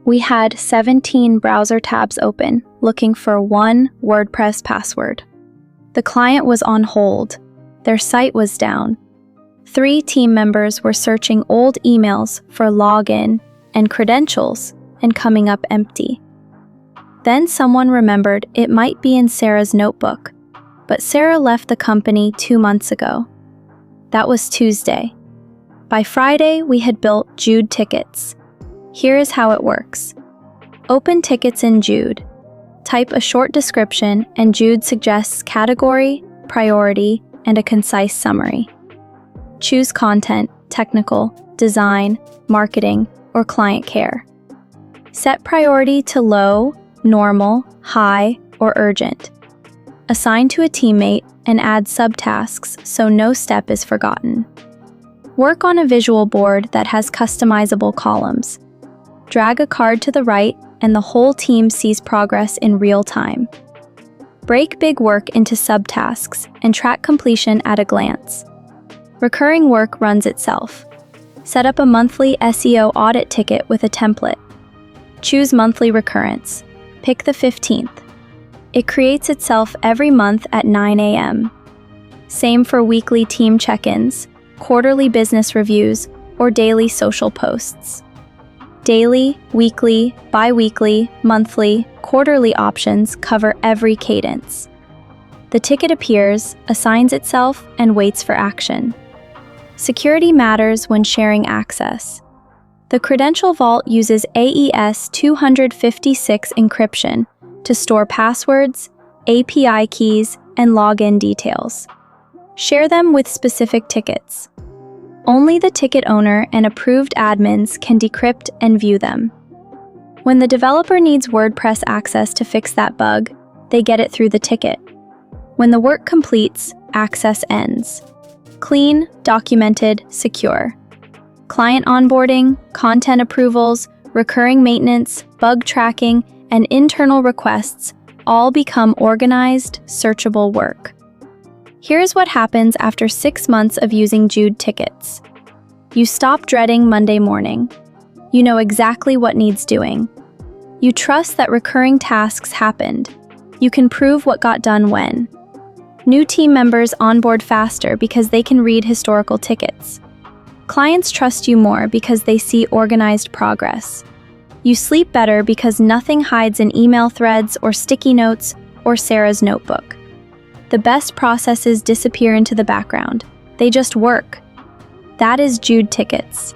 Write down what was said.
We had 17 browser tabs open, looking for one WordPress password. The client was on hold. Their site was down. 3 team members were searching old emails for login and credentials and coming up empty. Then someone remembered it might be in Sarah's notebook, but Sarah left the company 2 months ago. That was Tuesday. By Friday, we had built Jude Tickets. Here is how it works. Open Tickets in Jude. Type a short description, and Jude suggests category, priority, and a concise summary. Choose content, technical, design, marketing, or client care. Set priority to low, normal, high, or urgent. Assign to a teammate and add subtasks so no step is forgotten. Work on a visual board that has customizable columns. Drag a card to the right and the whole team sees progress in real time. Break big work into subtasks and track completion at a glance. Recurring work runs itself. Set up a monthly SEO audit ticket with a template. Choose monthly recurrence. Pick the 15th. It creates itself every month at 9 a.m. Same for weekly team check-ins, quarterly business reviews, or daily social posts. Daily, weekly, bi-weekly, monthly, quarterly options cover every cadence. The ticket appears, assigns itself, and waits for action. Security matters when sharing access. The Credential Vault uses AES 256 encryption to store passwords, API keys, and login details. Share them with specific tickets. Only the ticket owner and approved admins can decrypt and view them. When the developer needs WordPress access to fix that bug, they get it through the ticket. When the work completes, access ends. Clean, documented, secure. Client onboarding, content approvals, recurring maintenance, bug tracking, and internal requests all become organized, searchable work. Here's what happens after 6 months of using Jude Tickets. You stop dreading Monday morning. You know exactly what needs doing. You trust that recurring tasks happened. You can prove what got done when. New team members onboard faster because they can read historical tickets. Clients trust you more because they see organized progress. You sleep better because nothing hides in email threads or sticky notes or Sarah's notebook. The best processes disappear into the background. They just work. That is Jude Tickets.